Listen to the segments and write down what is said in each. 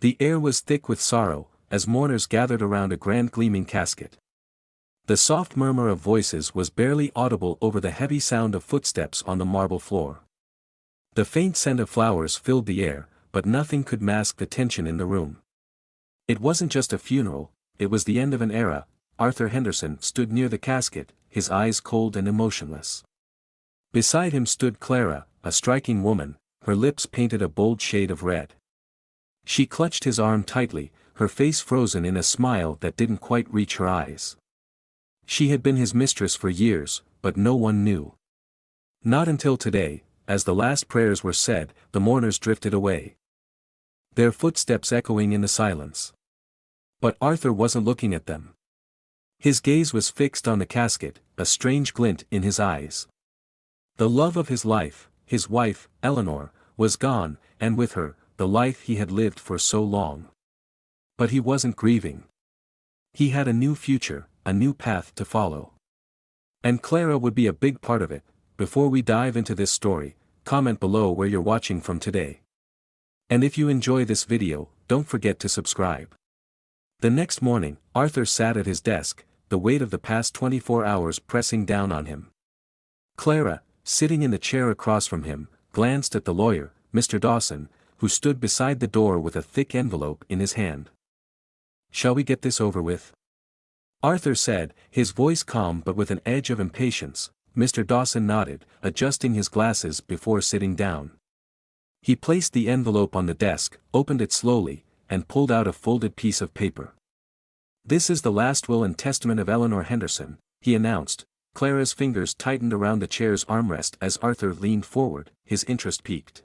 The air was thick with sorrow, as mourners gathered around a grand gleaming casket. The soft murmur of voices was barely audible over the heavy sound of footsteps on the marble floor. The faint scent of flowers filled the air, but nothing could mask the tension in the room. It wasn't just a funeral, it was the end of an era. Arthur Henderson stood near the casket, his eyes cold and emotionless. Beside him stood Clara, a striking woman, her lips painted a bold shade of red. She clutched his arm tightly, her face frozen in a smile that didn't quite reach her eyes. She had been his mistress for years, but no one knew. Not until today, as the last prayers were said, the mourners drifted away, their footsteps echoing in the silence. But Arthur wasn't looking at them. His gaze was fixed on the casket, a strange glint in his eyes. The love of his life, his wife, Eleanor, was gone, and with her, the life he had lived for so long. But he wasn't grieving. He had a new future, a new path to follow. And Clara would be a big part of it. Before we dive into this story, comment below where you're watching from today. And if you enjoy this video, don't forget to subscribe. The next morning, Arthur sat at his desk, the weight of the past 24 hours pressing down on him. Clara, sitting in the chair across from him, glanced at the lawyer, Mr. Dawson, who stood beside the door with a thick envelope in his hand. "Shall we get this over with?" Arthur said, his voice calm but with an edge of impatience. Mr. Dawson nodded, adjusting his glasses before sitting down. He placed the envelope on the desk, opened it slowly, and pulled out a folded piece of paper. "This is the last will and testament of Eleanor Henderson," he announced. Clara's fingers tightened around the chair's armrest as Arthur leaned forward, his interest piqued.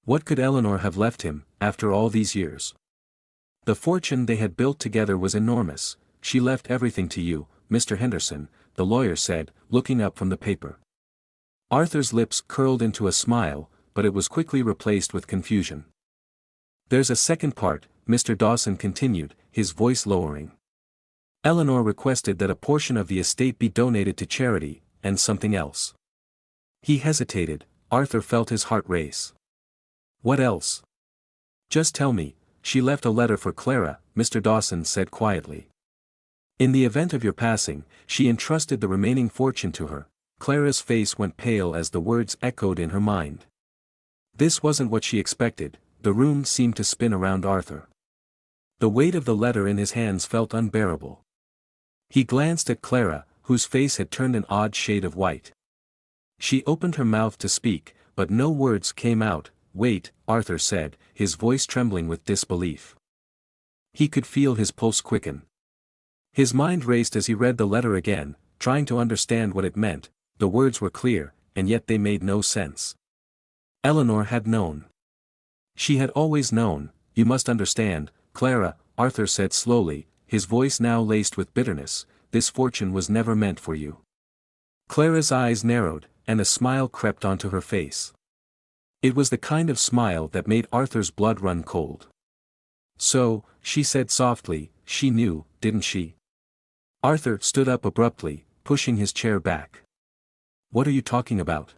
What could Eleanor have left him, after all these years? The fortune they had built together was enormous. "She left everything to you, Mr. Henderson," the lawyer said, looking up from the paper. Arthur's lips curled into a smile, but it was quickly replaced with confusion. "There's a second part," Mr. Dawson continued, his voice lowering. "Eleanor requested that a portion of the estate be donated to charity, and something else." He hesitated. Arthur felt his heart race. "What else?" "Just tell me." "She left a letter for Clara," Mr. Dawson said quietly. "In the event of your passing, she entrusted the remaining fortune to her." Clara's face went pale as the words echoed in her mind. This wasn't what she expected. The room seemed to spin around Arthur. The weight of the letter in his hands felt unbearable. He glanced at Clara, whose face had turned an odd shade of white. She opened her mouth to speak, but no words came out. "Wait," Arthur said, his voice trembling with disbelief. He could feel his pulse quicken. His mind raced as he read the letter again, trying to understand what it meant. The words were clear, and yet they made no sense. Eleanor had known. She had always known. "You must understand, Clara," Arthur said slowly, his voice now laced with bitterness, "this fortune was never meant for you." Clara's eyes narrowed, and a smile crept onto her face. It was the kind of smile that made Arthur's blood run cold. "So," she said softly, "she knew, didn't she?" Arthur stood up abruptly, pushing his chair back. "What are you talking about?"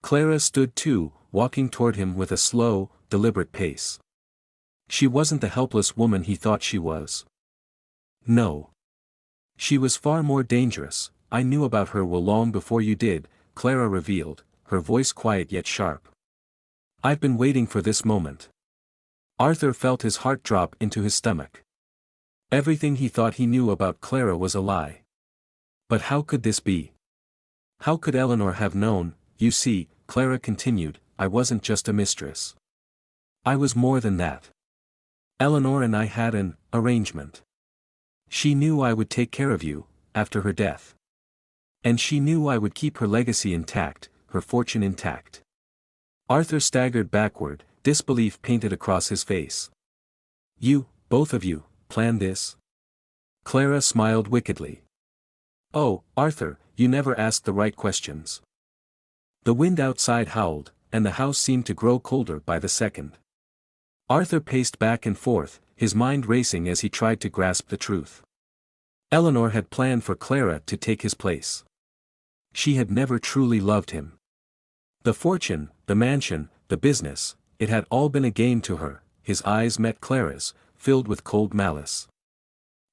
Clara stood too, walking toward him with a slow, deliberate pace. She wasn't the helpless woman he thought she was. No. She was far more dangerous. "I knew about her well long before you did," Clara revealed, her voice quiet yet sharp. "I've been waiting for this moment." Arthur felt his heart drop into his stomach. Everything he thought he knew about Clara was a lie. But how could this be? How could Eleanor have known? "You see," Clara continued, "I wasn't just a mistress. I was more than that. Eleanor and I had an arrangement. She knew I would take care of you, after her death. And she knew I would keep her legacy intact, her fortune intact." Arthur staggered backward, disbelief painted across his face. "You, both of you, planned this?" Clara smiled wickedly. "Oh, Arthur, you never asked the right questions." The wind outside howled, and the house seemed to grow colder by the second. Arthur paced back and forth, his mind racing as he tried to grasp the truth. Eleanor had planned for Clara to take his place. She had never truly loved him. The fortune, the mansion, the business, it had all been a game to her. his eyes met Clara's, filled with cold malice.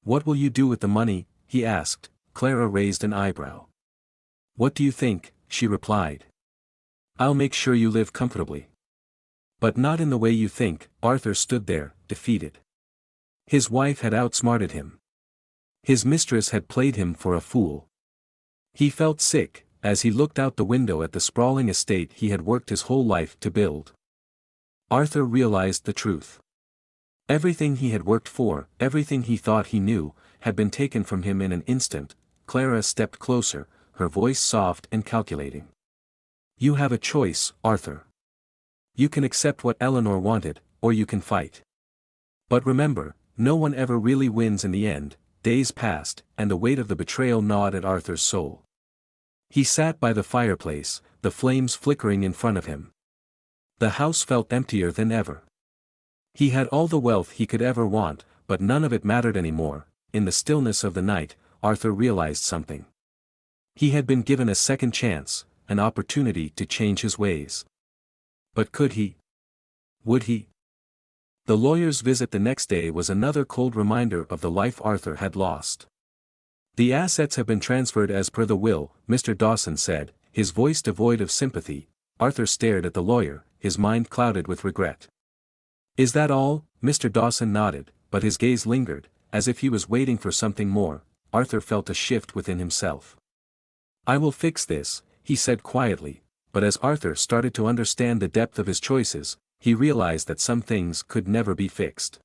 "What will you do with the money?" he asked. Clara raised an eyebrow. "What do you think?" she replied. "I'll make sure you live comfortably." "But not in the way you think." Arthur stood there, defeated. His wife had outsmarted him. His mistress had played him for a fool. He felt sick, as he looked out the window at the sprawling estate he had worked his whole life to build. Arthur realized the truth. Everything he had worked for, everything he thought he knew, had been taken from him in an instant. Clara stepped closer, her voice soft and calculating. "You have a choice, Arthur. You can accept what Eleanor wanted, or you can fight. But remember, no one ever really wins in the end." Days passed, and the weight of the betrayal gnawed at Arthur's soul. He sat by the fireplace, the flames flickering in front of him. The house felt emptier than ever. He had all the wealth he could ever want, but none of it mattered anymore. In the stillness of the night, Arthur realized something. He had been given a second chance, an opportunity to change his ways. But could he? Would he? The lawyer's visit the next day was another cold reminder of the life Arthur had lost. "The assets have been transferred as per the will," Mr. Dawson said, his voice devoid of sympathy. Arthur stared at the lawyer, his mind clouded with regret. "Is that all?" Mr. Dawson nodded, but his gaze lingered, as if he was waiting for something more. Arthur felt a shift within himself. "I will fix this," he said quietly, but as Arthur started to understand the depth of his choices, he realized that some things could never be fixed.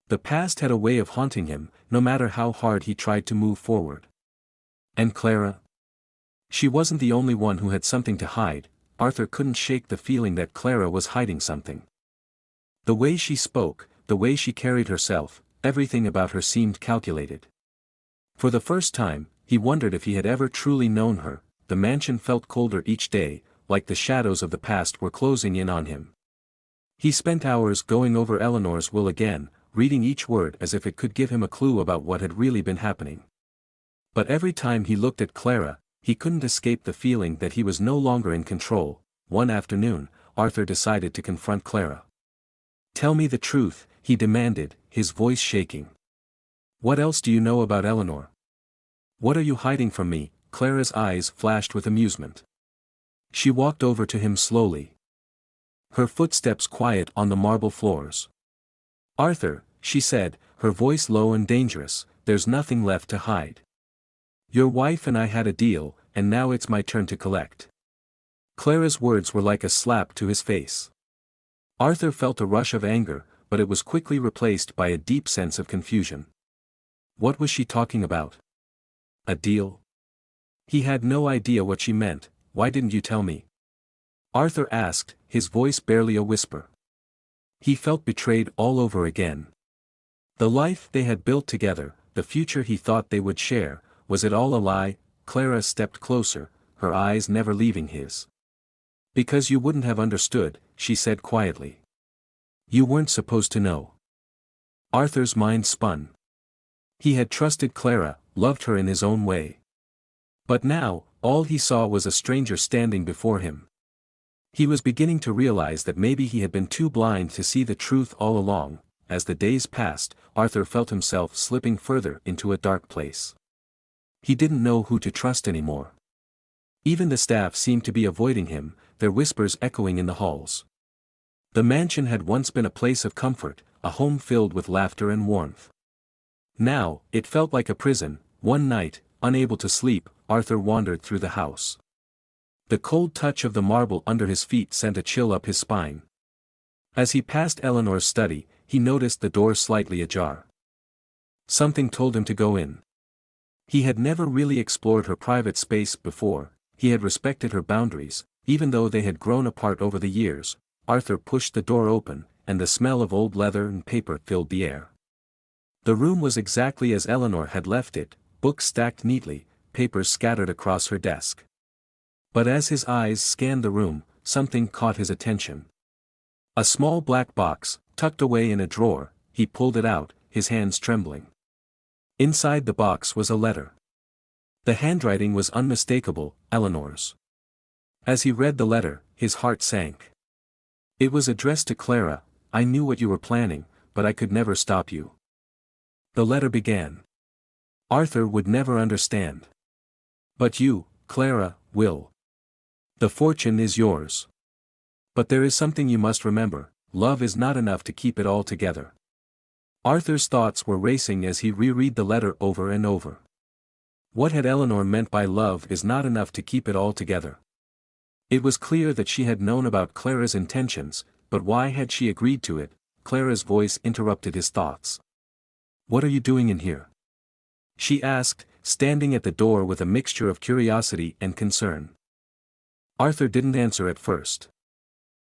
The past had a way of haunting him, no matter how hard he tried to move forward. And Clara? She wasn't the only one who had something to hide. Arthur couldn't shake the feeling that Clara was hiding something. The way she spoke, the way she carried herself, everything about her seemed calculated. For the first time, he wondered if he had ever truly known her. The mansion felt colder each day, like the shadows of the past were closing in on him. He spent hours going over Eleanor's will again, reading each word as if it could give him a clue about what had really been happening. But every time he looked at Clara, he couldn't escape the feeling that he was no longer in control. One afternoon, Arthur decided to confront Clara. "Tell me the truth," he demanded, his voice shaking. "What else do you know about Eleanor? What are you hiding from me?" Clara's eyes flashed with amusement. She walked over to him slowly. Her footsteps quiet on the marble floors. "Arthur," she said, her voice low and dangerous, "there's nothing left to hide. Your wife and I had a deal, and now it's my turn to collect." Clara's words were like a slap to his face. Arthur felt a rush of anger, but it was quickly replaced by a deep sense of confusion. What was she talking about? A deal? He had no idea what she meant. "Why didn't you tell me?" Arthur asked, his voice barely a whisper. He felt betrayed all over again. The life they had built together, the future he thought they would share, was it all a lie? Clara stepped closer, her eyes never leaving his. "Because you wouldn't have understood," she said quietly. "You weren't supposed to know." Arthur's mind spun. He had trusted Clara, loved her in his own way. But now, all he saw was a stranger standing before him. He was beginning to realize that maybe he had been too blind to see the truth all along. As the days passed, Arthur felt himself slipping further into a dark place. He didn't know who to trust anymore. Even the staff seemed to be avoiding him, their whispers echoing in the halls. The mansion had once been a place of comfort, a home filled with laughter and warmth. Now, it felt like a prison. One night, unable to sleep, Arthur wandered through the house. The cold touch of the marble under his feet sent a chill up his spine. As he passed Eleanor's study, he noticed the door slightly ajar. Something told him to go in. He had never really explored her private space before. He had respected her boundaries, even though they had grown apart over the years. Arthur pushed the door open, and the smell of old leather and paper filled the air. The room was exactly as Eleanor had left it, books stacked neatly, papers scattered across her desk. But as his eyes scanned the room, something caught his attention. A small black box, tucked away in a drawer. He pulled it out, his hands trembling. Inside the box was a letter. The handwriting was unmistakable, Eleanor's. As he read the letter, his heart sank. It was addressed to Clara. I knew what you were planning, but I could never stop you. The letter began. Arthur would never understand. But you, Clara, will. The fortune is yours. But there is something you must remember, love is not enough to keep it all together. Arthur's thoughts were racing as he reread the letter over and over. What had Eleanor meant by love is not enough to keep it all together? It was clear that she had known about Clara's intentions, but why had she agreed to it? Clara's voice interrupted his thoughts. What are you doing in here? She asked, standing at the door with a mixture of curiosity and concern. Arthur didn't answer at first.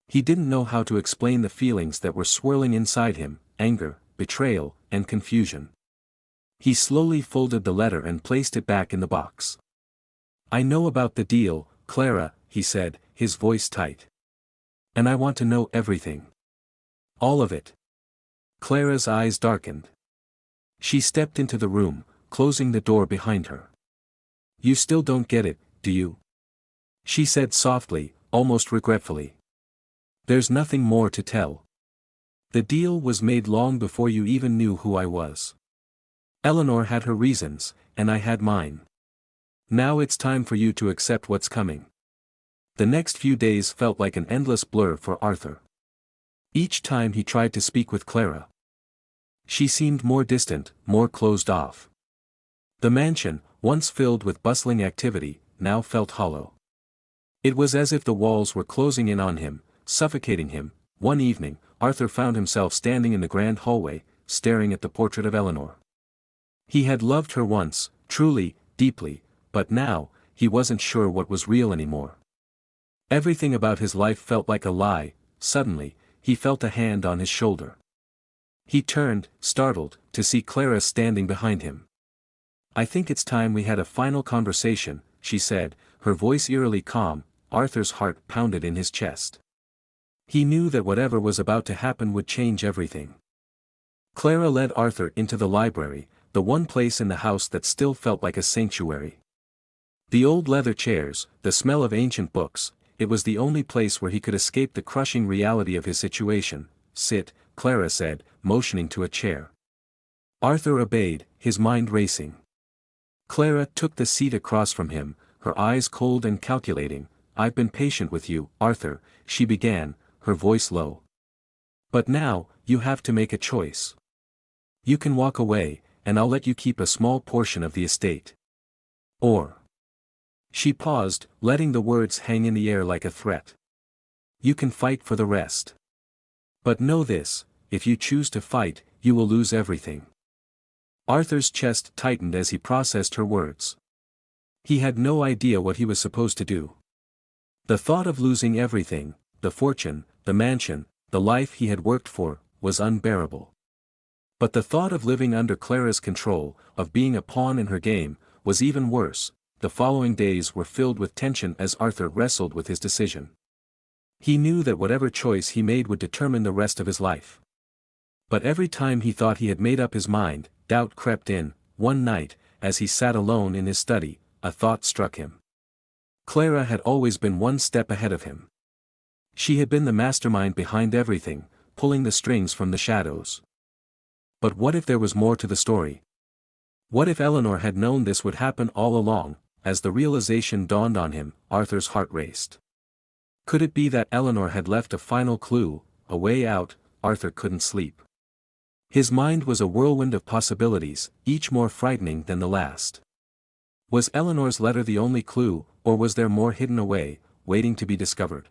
He didn't know how to explain the feelings that were swirling inside him, anger, betrayal, and confusion. He slowly folded the letter and placed it back in the box. I know about the deal, Clara, he said, his voice tight. And I want to know everything. All of it. Clara's eyes darkened. She stepped into the room, closing the door behind her. You still don't get it, do you? She said softly, almost regretfully. There's nothing more to tell. The deal was made long before you even knew who I was. Eleanor had her reasons, and I had mine. Now it's time for you to accept what's coming. The next few days felt like an endless blur for Arthur. Each time he tried to speak with Clara, she seemed more distant, more closed off. The mansion, once filled with bustling activity, now felt hollow. It was as if the walls were closing in on him, suffocating him. One evening, Arthur found himself standing in the grand hallway, staring at the portrait of Eleanor. He had loved her once, truly, deeply, but now, he wasn't sure what was real anymore. Everything about his life felt like a lie. Suddenly, he felt a hand on his shoulder. He turned, startled, to see Clara standing behind him. I think it's time we had a final conversation, she said, her voice eerily calm. Arthur's heart pounded in his chest. He knew that whatever was about to happen would change everything. Clara led Arthur into the library, the one place in the house that still felt like a sanctuary. The old leather chairs, the smell of ancient books, it was the only place where he could escape the crushing reality of his situation. Sit, Clara said, motioning to a chair. Arthur obeyed, his mind racing. Clara took the seat across from him, her eyes cold and calculating. I've been patient with you, Arthur, she began, her voice low. But now, you have to make a choice. You can walk away, and I'll let you keep a small portion of the estate. Or. She paused, letting the words hang in the air like a threat. You can fight for the rest. But know this, if you choose to fight, you will lose everything. Arthur's chest tightened as he processed her words. He had no idea what he was supposed to do. The thought of losing everything, the fortune, the mansion, the life he had worked for, was unbearable. But the thought of living under Clara's control, of being a pawn in her game, was even worse. The following days were filled with tension as Arthur wrestled with his decision. He knew that whatever choice he made would determine the rest of his life. But every time he thought he had made up his mind, doubt crept in. One night, as he sat alone in his study, a thought struck him. Clara had always been one step ahead of him. She had been the mastermind behind everything, pulling the strings from the shadows. But what if there was more to the story? What if Eleanor had known this would happen all along? As the realization dawned on him, Arthur's heart raced. Could it be that Eleanor had left a final clue, a way out? Arthur couldn't sleep. His mind was a whirlwind of possibilities, each more frightening than the last. Was Eleanor's letter the only clue, or was there more hidden away, waiting to be discovered?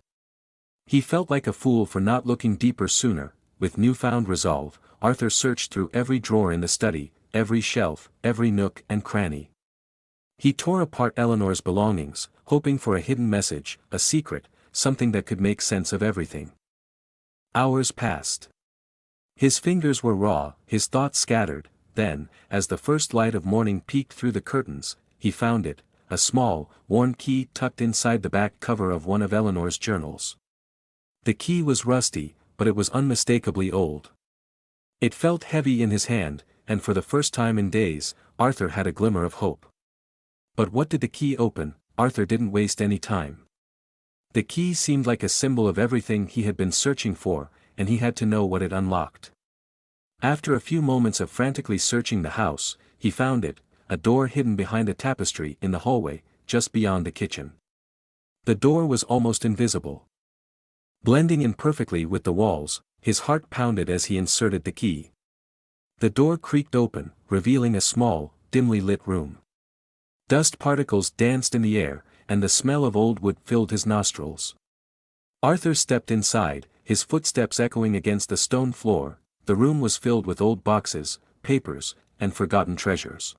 He felt like a fool for not looking deeper sooner. With newfound resolve, Arthur searched through every drawer in the study, every shelf, every nook and cranny. He tore apart Eleanor's belongings, hoping for a hidden message, a secret, something that could make sense of everything. Hours passed. His fingers were raw, his thoughts scattered. Then, as the first light of morning peeked through the curtains, he found it, a small, worn key tucked inside the back cover of one of Eleanor's journals. The key was rusty, but it was unmistakably old. It felt heavy in his hand, and for the first time in days, Arthur had a glimmer of hope. But what did the key open? Arthur didn't waste any time. The key seemed like a symbol of everything he had been searching for. and he had to know what it unlocked. After a few moments of frantically searching the house, he found it, a door hidden behind a tapestry in the hallway, just beyond the kitchen. The door was almost invisible. Blending in perfectly with the walls, his heart pounded as he inserted the key. The door creaked open, revealing a small, dimly lit room. Dust particles danced in the air, and the smell of old wood filled his nostrils. Arthur stepped inside, his footsteps echoing against the stone floor. The room was filled with old boxes, papers, and forgotten treasures.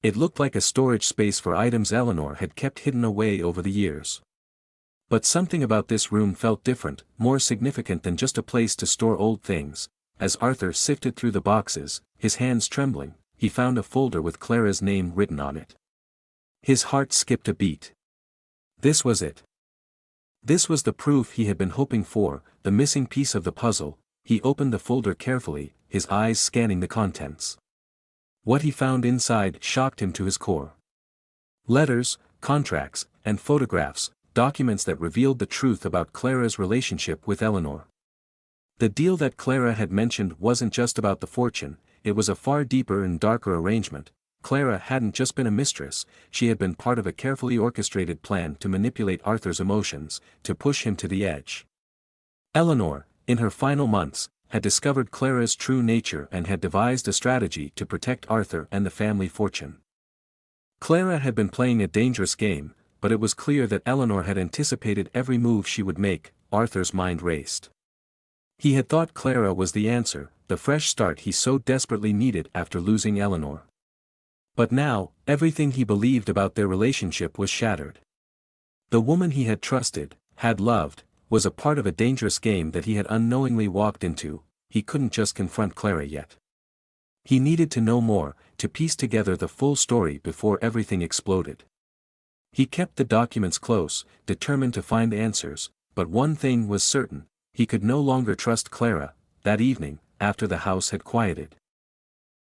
It looked like a storage space for items Eleanor had kept hidden away over the years. But something about this room felt different, more significant than just a place to store old things. As Arthur sifted through the boxes, his hands trembling, he found a folder with Clara's name written on it. His heart skipped a beat. This was it. This was the proof he had been hoping for, the missing piece of the puzzle. He opened the folder carefully, his eyes scanning the contents. What he found inside shocked him to his core. Letters, contracts, and photographs, documents that revealed the truth about Clara's relationship with Eleanor. The deal that Clara had mentioned wasn't just about the fortune, it was a far deeper and darker arrangement. Clara hadn't just been a mistress, she had been part of a carefully orchestrated plan to manipulate Arthur's emotions, to push him to the edge. Eleanor, in her final months, had discovered Clara's true nature and had devised a strategy to protect Arthur and the family fortune. Clara had been playing a dangerous game, but it was clear that Eleanor had anticipated every move she would make. Arthur's mind raced. He had thought Clara was the answer, the fresh start he so desperately needed after losing Eleanor. But now, everything he believed about their relationship was shattered. The woman he had trusted, had loved, was a part of a dangerous game that he had unknowingly walked into. He couldn't just confront Clara yet. He needed to know more, to piece together the full story before everything exploded. He kept the documents close, determined to find answers, but one thing was certain, he could no longer trust Clara. That evening, after the house had quieted,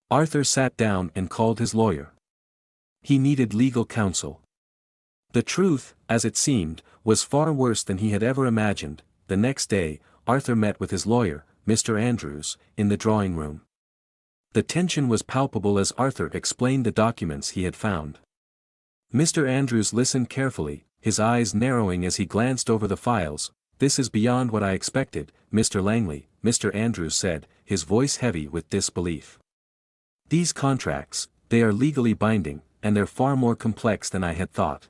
Arthur sat down and called his lawyer. He needed legal counsel. The truth, as it seemed, was far worse than he had ever imagined. The next day, Arthur met with his lawyer, Mr. Andrews, in the drawing room. The tension was palpable as Arthur explained the documents he had found. Mr. Andrews listened carefully, his eyes narrowing as he glanced over the files. "This is beyond what I expected, Mr. Langley," Mr. Andrews said, his voice heavy with disbelief. "These contracts, they are legally binding, and they're far more complex than I had thought.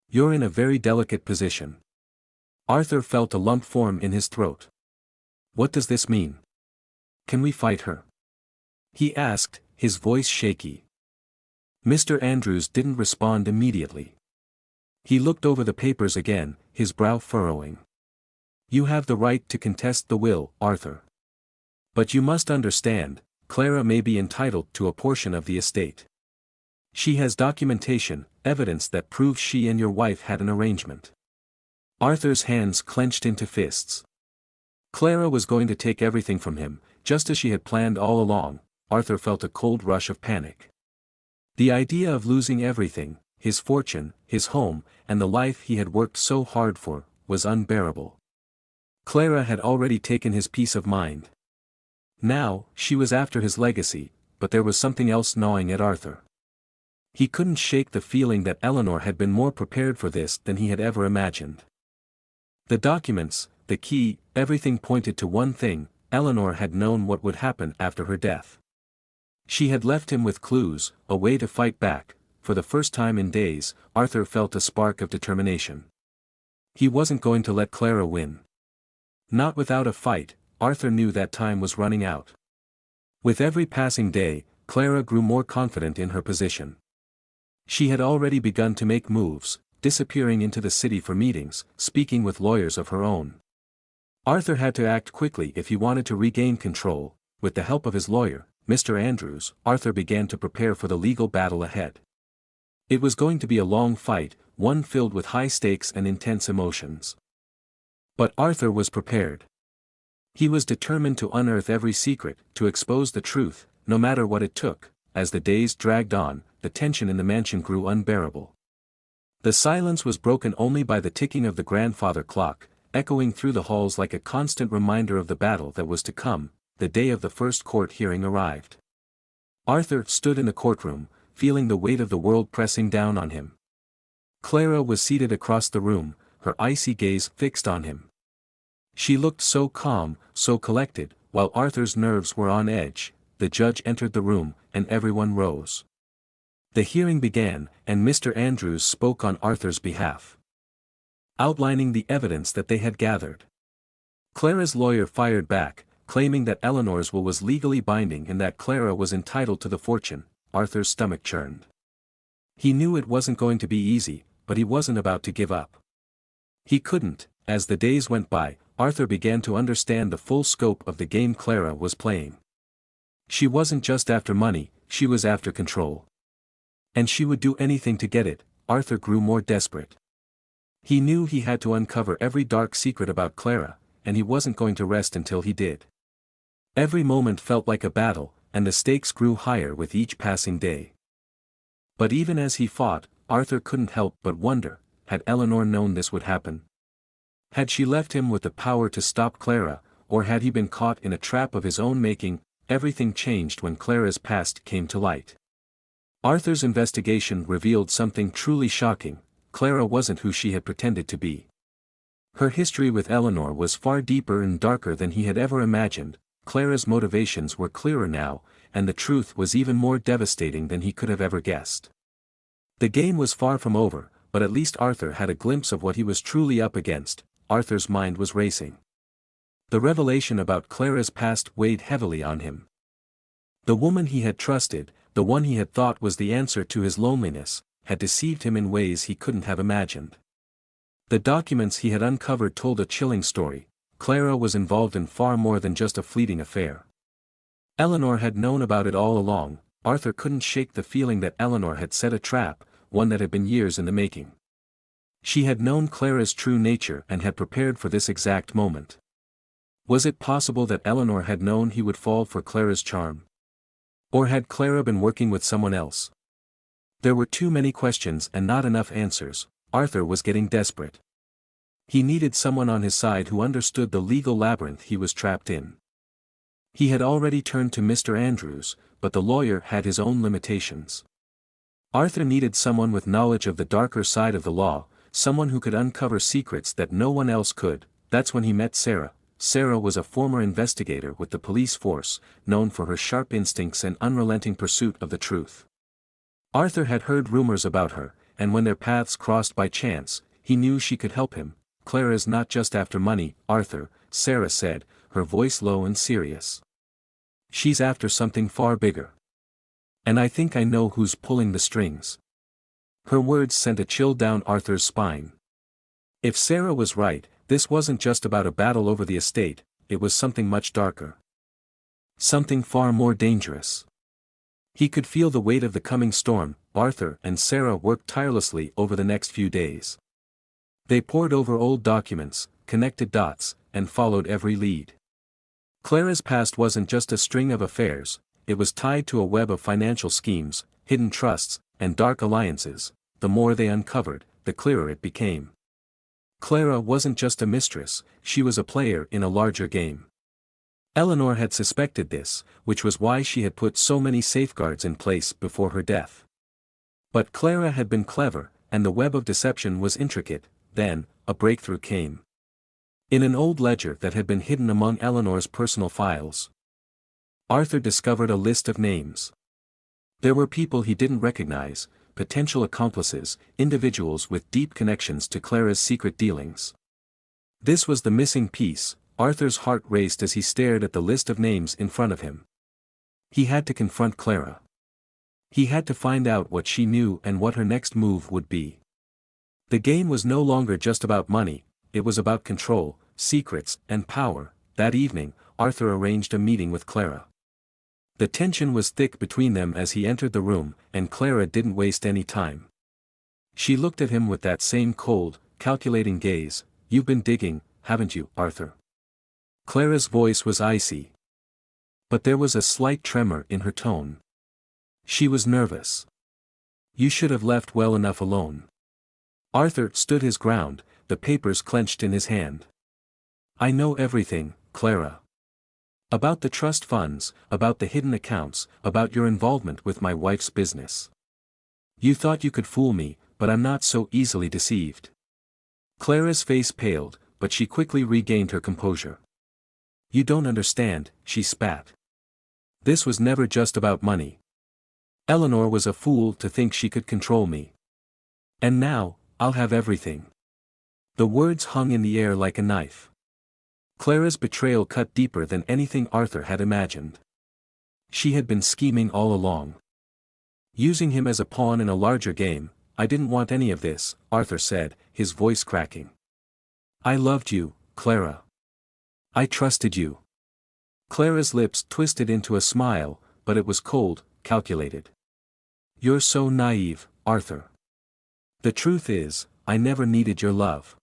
You're in a very delicate position." Arthur felt a lump form in his throat. "What does this mean? Can we fight her?" he asked, his voice shaky. Mr. Andrews didn't respond immediately. He looked over the papers again, his brow furrowing. "You have the right to contest the will, Arthur. But you must understand, Clara may be entitled to a portion of the estate. She has documentation, evidence that proves she and your wife had an arrangement." Arthur's hands clenched into fists. Clara was going to take everything from him, just as she had planned all along. Arthur felt a cold rush of panic. The idea of losing everything, his fortune, his home, and the life he had worked so hard for, was unbearable. Clara had already taken his peace of mind. Now, she was after his legacy, but there was something else gnawing at Arthur. He couldn't shake the feeling that Eleanor had been more prepared for this than he had ever imagined. The documents, the key, everything pointed to one thing: Eleanor had known what would happen after her death. She had left him with clues, a way to fight back. For the first time in days, Arthur felt a spark of determination. He wasn't going to let Clara win. Not without a fight. Arthur knew that time was running out. With every passing day, Clara grew more confident in her position. She had already begun to make moves, disappearing into the city for meetings, speaking with lawyers of her own. Arthur had to act quickly if he wanted to regain control. With the help of his lawyer, Mr. Andrews, Arthur began to prepare for the legal battle ahead. It was going to be a long fight, one filled with high stakes and intense emotions. But Arthur was prepared. He was determined to unearth every secret, to expose the truth, no matter what it took. As the days dragged on, the tension in the mansion grew unbearable. The silence was broken only by the ticking of the grandfather clock. echoing through the halls like a constant reminder of the battle that was to come. The day of the first court hearing arrived. Arthur stood in the courtroom, feeling the weight of the world pressing down on him. Clara was seated across the room, her icy gaze fixed on him. She looked so calm, so collected, while Arthur's nerves were on edge. The judge entered the room, and everyone rose. The hearing began, and Mr. Andrews spoke on Arthur's behalf, outlining the evidence that they had gathered. Clara's lawyer fired back, claiming that Eleanor's will was legally binding and that Clara was entitled to the fortune. Arthur's stomach churned. He knew it wasn't going to be easy, but he wasn't about to give up. He couldn't. As the days went by, Arthur began to understand the full scope of the game Clara was playing. She wasn't just after money, she was after control. And she would do anything to get it. Arthur grew more desperate. He knew he had to uncover every dark secret about Clara, and he wasn't going to rest until he did. Every moment felt like a battle, and the stakes grew higher with each passing day. But even as he fought, Arthur couldn't help but wonder, had Eleanor known this would happen? Had she left him with the power to stop Clara, or had he been caught in a trap of his own making? Everything changed when Clara's past came to light. Arthur's investigation revealed something truly shocking. Clara wasn't who she had pretended to be. Her history with Eleanor was far deeper and darker than he had ever imagined. Clara's motivations were clearer now, and the truth was even more devastating than he could have ever guessed. The game was far from over, but at least Arthur had a glimpse of what he was truly up against. Arthur's mind was racing. The revelation about Clara's past weighed heavily on him. The woman he had trusted, the one he had thought was the answer to his loneliness, had deceived him in ways he couldn't have imagined. The documents he had uncovered told a chilling story. Clara was involved in far more than just a fleeting affair. Eleanor had known about it all along. Arthur couldn't shake the feeling that Eleanor had set a trap, one that had been years in the making. She had known Clara's true nature and had prepared for this exact moment. Was it possible that Eleanor had known he would fall for Clara's charm? Or had Clara been working with someone else? There were too many questions and not enough answers. Arthur was getting desperate. He needed someone on his side who understood the legal labyrinth he was trapped in. He had already turned to Mr. Andrews, but the lawyer had his own limitations. Arthur needed someone with knowledge of the darker side of the law, someone who could uncover secrets that no one else could. That's when he met Sarah. Sarah was a former investigator with the police force, known for her sharp instincts and unrelenting pursuit of the truth. Arthur had heard rumors about her, and when their paths crossed by chance, he knew she could help him. Clara's not just after money, Arthur, Sarah said, her voice low and serious. She's after something far bigger. And I think I know who's pulling the strings. Her words sent a chill down Arthur's spine. If Sarah was right, this wasn't just about a battle over the estate, it was something much darker. Something far more dangerous. He could feel the weight of the coming storm. Arthur and Sarah worked tirelessly over the next few days. They pored over old documents, connected dots, and followed every lead. Clara's past wasn't just a string of affairs, it was tied to a web of financial schemes, hidden trusts, and dark alliances. The more they uncovered, the clearer it became. Clara wasn't just a mistress, she was a player in a larger game. Eleanor had suspected this, which was why she had put so many safeguards in place before her death. But Clara had been clever, and the web of deception was intricate. Then, a breakthrough came. In an old ledger that had been hidden among Eleanor's personal files, Arthur discovered a list of names. There were people he didn't recognize, potential accomplices, individuals with deep connections to Clara's secret dealings. This was the missing piece. Arthur's heart raced as he stared at the list of names in front of him. He had to confront Clara. He had to find out what she knew and what her next move would be. The game was no longer just about money, it was about control, secrets, and power. That evening, Arthur arranged a meeting with Clara. The tension was thick between them as he entered the room, and Clara didn't waste any time. She looked at him with that same cold, calculating gaze. "You've been digging, haven't you, Arthur?" Clara's voice was icy. But there was a slight tremor in her tone. She was nervous. "You should have left well enough alone." Arthur stood his ground, the papers clenched in his hand. I know everything, Clara. About the trust funds, about the hidden accounts, about your involvement with my wife's business. You thought you could fool me, but I'm not so easily deceived. Clara's face paled, but she quickly regained her composure. You don't understand, she spat. This was never just about money. Eleanor was a fool to think she could control me. And now, I'll have everything. The words hung in the air like a knife. Clara's betrayal cut deeper than anything Arthur had imagined. She had been scheming all along. Using him as a pawn in a larger game. I didn't want any of this, Arthur said, his voice cracking. I loved you, Clara. I trusted you. Clara's lips twisted into a smile, but it was cold, calculated. You're so naive, Arthur. The truth is, I never needed your love.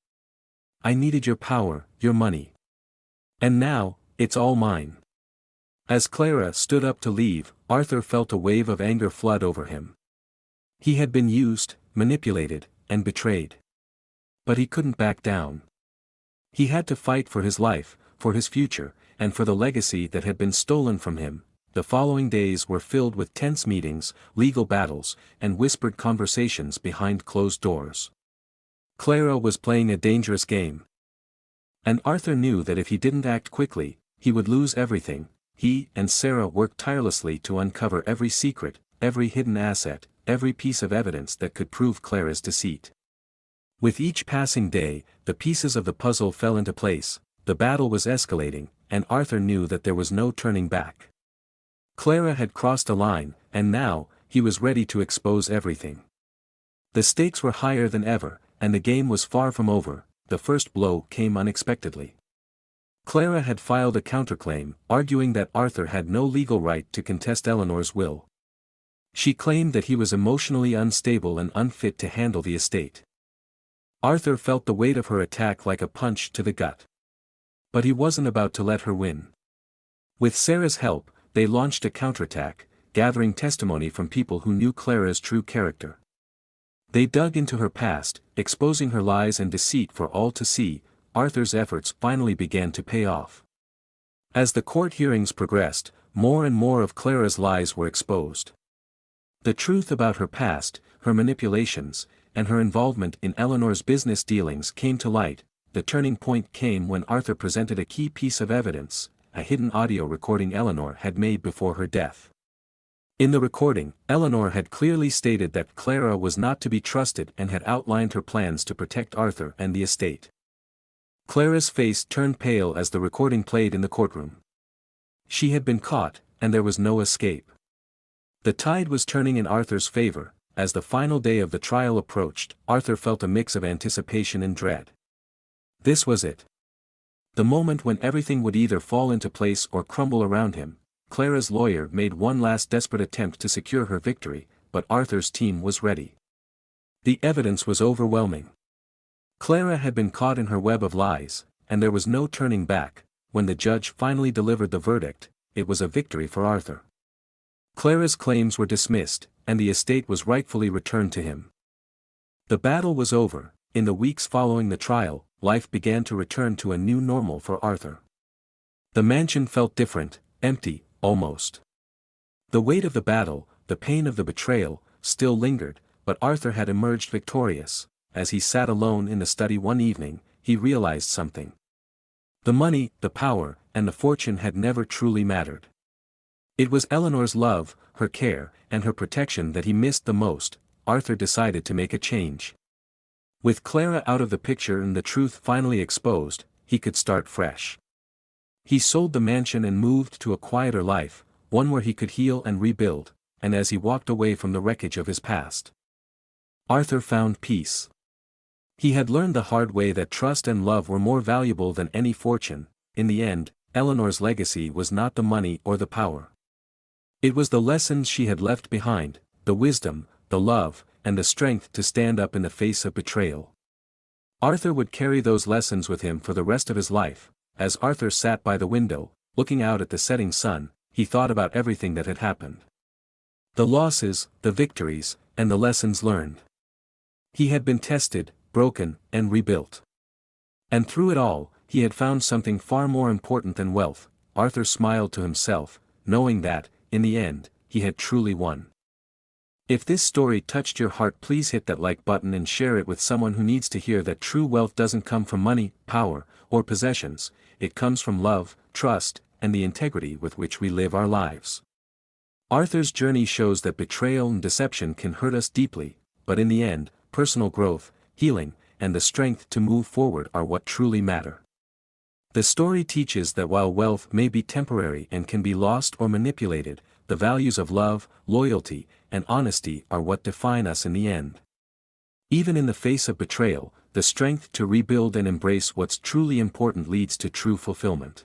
I needed your power, your money. And now, it's all mine. As Clara stood up to leave, Arthur felt a wave of anger flood over him. He had been used, manipulated, and betrayed. But he couldn't back down. He had to fight for his life, for his future, and for the legacy that had been stolen from him. The following days were filled with tense meetings, legal battles, and whispered conversations behind closed doors. Clara was playing a dangerous game. And Arthur knew that if he didn't act quickly, he would lose everything. He and Sarah worked tirelessly to uncover every secret, every hidden asset, every piece of evidence that could prove Clara's deceit. With each passing day, the pieces of the puzzle fell into place, the battle was escalating, and Arthur knew that there was no turning back. Clara had crossed a line, and now, he was ready to expose everything. The stakes were higher than ever, and the game was far from over. The first blow came unexpectedly. Clara had filed a counterclaim, arguing that Arthur had no legal right to contest Eleanor's will. She claimed that he was emotionally unstable and unfit to handle the estate. Arthur felt the weight of her attack like a punch to the gut. But he wasn't about to let her win. With Sarah's help, they launched a counterattack, gathering testimony from people who knew Clara's true character. They dug into her past, exposing her lies and deceit for all to see. Arthur's efforts finally began to pay off. As the court hearings progressed, more and more of Clara's lies were exposed. The truth about her past, her manipulations, and her involvement in Eleanor's business dealings came to light. The turning point came when Arthur presented a key piece of evidence, a hidden audio recording Eleanor had made before her death. In the recording, Eleanor had clearly stated that Clara was not to be trusted and had outlined her plans to protect Arthur and the estate. Clara's face turned pale as the recording played in the courtroom. She had been caught, and there was no escape. The tide was turning in Arthur's favor. As the final day of the trial approached, Arthur felt a mix of anticipation and dread. This was it. The moment when everything would either fall into place or crumble around him. Clara's lawyer made one last desperate attempt to secure her victory, but Arthur's team was ready. The evidence was overwhelming. Clara had been caught in her web of lies, and there was no turning back. When the judge finally delivered the verdict, it was a victory for Arthur. Clara's claims were dismissed, and the estate was rightfully returned to him. The battle was over. In the weeks following the trial, life began to return to a new normal for Arthur. The mansion felt different, empty, almost. The weight of the battle, the pain of the betrayal, still lingered, but Arthur had emerged victorious. As he sat alone in the study one evening, he realized something. The money, the power, and the fortune had never truly mattered. It was Eleanor's love, her care, and her protection that he missed the most. Arthur decided to make a change. With Clara out of the picture and the truth finally exposed, he could start fresh. He sold the mansion and moved to a quieter life, one where he could heal and rebuild, and as he walked away from the wreckage of his past, Arthur found peace. He had learned the hard way that trust and love were more valuable than any fortune. In the end, Eleanor's legacy was not the money or the power. It was the lessons she had left behind, the wisdom, the love, and the strength to stand up in the face of betrayal. Arthur would carry those lessons with him for the rest of his life. As Arthur sat by the window, looking out at the setting sun, he thought about everything that had happened. The losses, the victories, and the lessons learned. He had been tested, broken, and rebuilt. And through it all, He had found something far more important than wealth. Arthur smiled to himself, knowing that, in the end, he had truly won. If this story touched your heart, please hit that like button and share it with someone who needs to hear that true wealth doesn't come from money, power, or possessions. It comes from love, trust, and the integrity with which we live our lives. Arthur's journey shows that betrayal and deception can hurt us deeply, but in the end, personal growth, healing, and the strength to move forward are what truly matter. The story teaches that while wealth may be temporary and can be lost or manipulated, the values of love, loyalty, and honesty are what define us in the end. Even in the face of betrayal, the strength to rebuild and embrace what's truly important leads to true fulfillment.